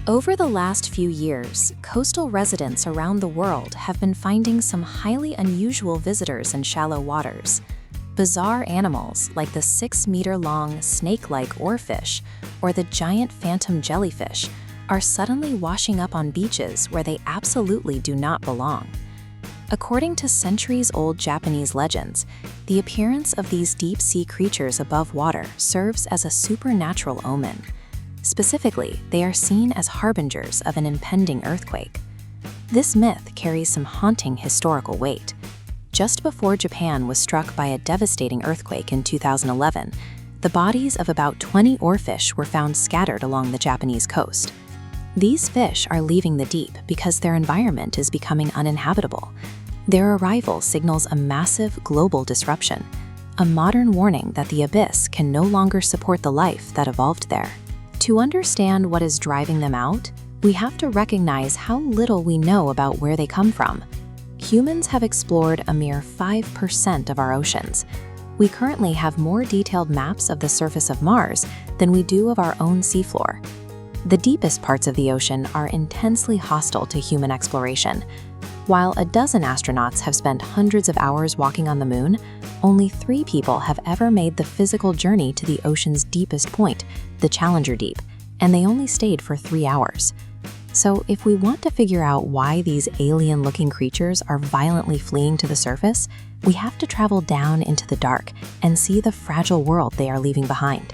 Over the last few years, coastal residents around the world have been finding some highly unusual visitors in shallow waters. Bizarre animals like the 6-meter-long snake-like oarfish or the giant phantom jellyfish are suddenly washing up on beaches where they absolutely do not belong. According to centuries-old Japanese legends, the appearance of these deep-sea creatures above water serves as a supernatural omen. Specifically, they are seen as harbingers of an impending earthquake. This myth carries some haunting historical weight. Just before Japan was struck by a devastating earthquake in 2011, the bodies of about 20 oarfish were found scattered along the Japanese coast. These fish are leaving the deep because their environment is becoming uninhabitable. Their arrival signals a massive global disruption, a modern warning that the abyss can no longer support the life that evolved there. To understand what is driving them out, we have to recognize how little we know about where they come from. Humans have explored a mere 5% of our oceans. We currently have more detailed maps of the surface of Mars than we do of our own seafloor. The deepest parts of the ocean are intensely hostile to human exploration. While a dozen astronauts have spent hundreds of hours walking on the moon, only 3 people have ever made the physical journey to the ocean's deepest point, the Challenger Deep, and they only stayed for 3 hours. So if we want to figure out why these alien-looking creatures are violently fleeing to the surface, we have to travel down into the dark and see the fragile world they are leaving behind.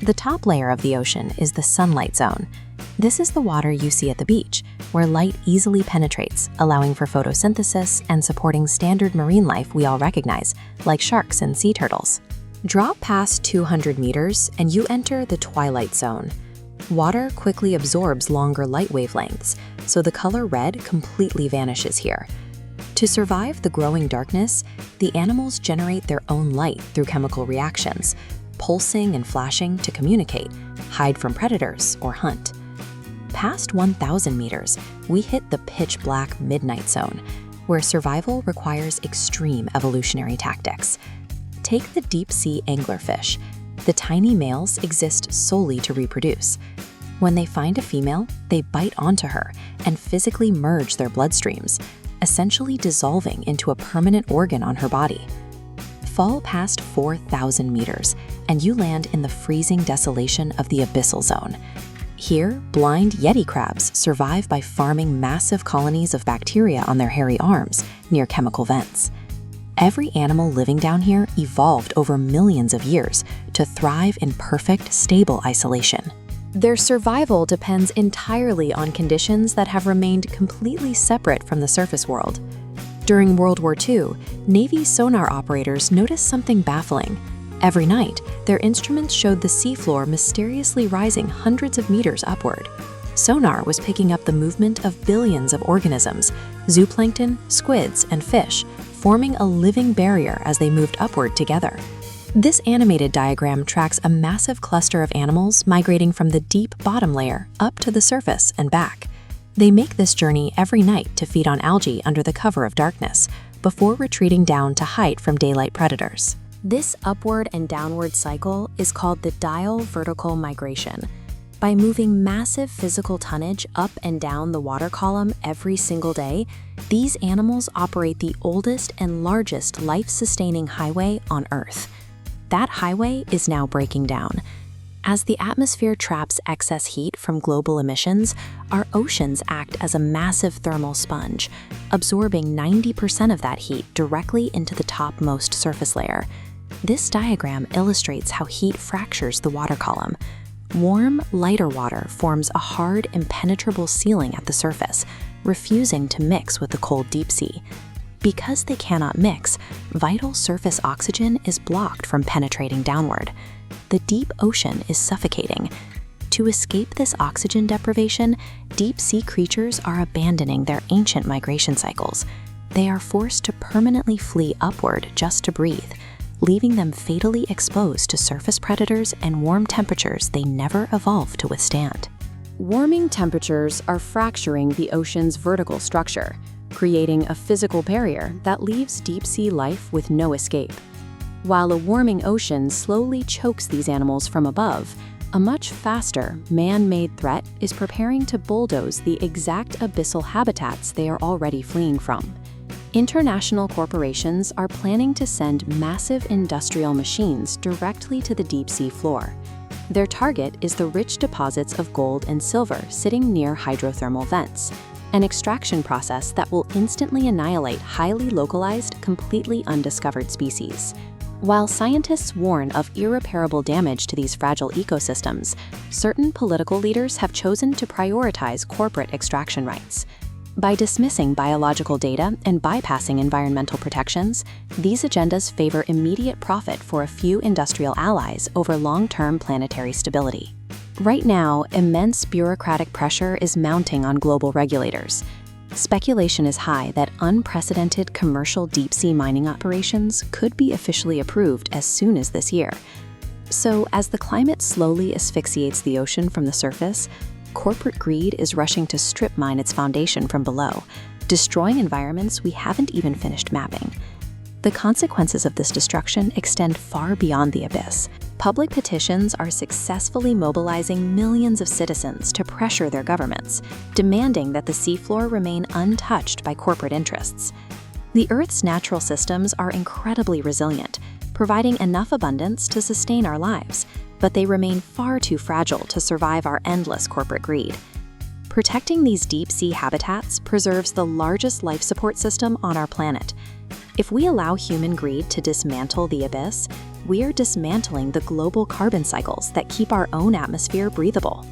The top layer of the ocean is the sunlight zone. This is the water you see at the beach, where light easily penetrates, allowing for photosynthesis and supporting standard marine life we all recognize, like sharks and sea turtles. Drop past 200 meters and you enter the twilight zone. Water quickly absorbs longer light wavelengths, so the color red completely vanishes here. To survive the growing darkness, the animals generate their own light through chemical reactions, pulsing and flashing to communicate, hide from predators, or hunt. Past 1,000 meters, we hit the pitch-black midnight zone, where survival requires extreme evolutionary tactics. Take the deep-sea anglerfish. The tiny males exist solely to reproduce. When they find a female, they bite onto her and physically merge their bloodstreams, essentially dissolving into a permanent organ on her body. Fall past 4,000 meters, and you land in the freezing desolation of the abyssal zone. Here, blind yeti crabs survive by farming massive colonies of bacteria on their hairy arms near chemical vents. Every animal living down here evolved over millions of years to thrive in perfect, stable isolation. Their survival depends entirely on conditions that have remained completely separate from the surface world. During World War II, Navy sonar operators noticed something baffling. Every night, their instruments showed the seafloor mysteriously rising hundreds of meters upward. Sonar was picking up the movement of billions of organisms, zooplankton, squids, and fish, forming a living barrier as they moved upward together. This animated diagram tracks a massive cluster of animals migrating from the deep bottom layer up to the surface and back. They make this journey every night to feed on algae under the cover of darkness, before retreating down to hide from daylight predators. This upward and downward cycle is called the Diel Vertical Migration. By moving massive physical tonnage up and down the water column every single day, these animals operate the oldest and largest life-sustaining highway on Earth. That highway is now breaking down. As the atmosphere traps excess heat from global emissions, our oceans act as a massive thermal sponge, absorbing 90% of that heat directly into the topmost surface layer. This diagram illustrates how heat fractures the water column. Warm, lighter water forms a hard, impenetrable ceiling at the surface, refusing to mix with the cold deep sea. Because they cannot mix, vital surface oxygen is blocked from penetrating downward. The deep ocean is suffocating. To escape this oxygen deprivation, deep-sea creatures are abandoning their ancient migration cycles. They are forced to permanently flee upward just to breathe, leaving them fatally exposed to surface predators and warm temperatures they never evolved to withstand. Warming temperatures are fracturing the ocean's vertical structure, creating a physical barrier that leaves deep-sea life with no escape. While a warming ocean slowly chokes these animals from above, A much faster, man-made threat is preparing to bulldoze the exact abyssal habitats they are already fleeing from. International corporations are planning to send massive industrial machines directly to the deep-sea floor. Their target is the rich deposits of gold and silver sitting near hydrothermal vents, an extraction process that will instantly annihilate highly localized, completely undiscovered species. While scientists warn of irreparable damage to these fragile ecosystems, certain political leaders have chosen to prioritize corporate extraction rights. By dismissing biological data and bypassing environmental protections, these agendas favor immediate profit for a few industrial allies over long-term planetary stability. Right now, immense bureaucratic pressure is mounting on global regulators. Speculation is high that unprecedented commercial deep-sea mining operations could be officially approved as soon as this year. So, as the climate slowly asphyxiates the ocean from the surface, corporate greed is rushing to strip mine its foundation from below, destroying environments we haven't even finished mapping. The consequences of this destruction extend far beyond the abyss. Public petitions are successfully mobilizing millions of citizens to pressure their governments, demanding that the seafloor remain untouched by corporate interests. The Earth's natural systems are incredibly resilient, providing enough abundance to sustain our lives, but they remain far too fragile to survive our endless corporate greed. Protecting these deep-sea habitats preserves the largest life support system on our planet. If we allow human greed to dismantle the abyss, we are dismantling the global carbon cycles that keep our own atmosphere breathable.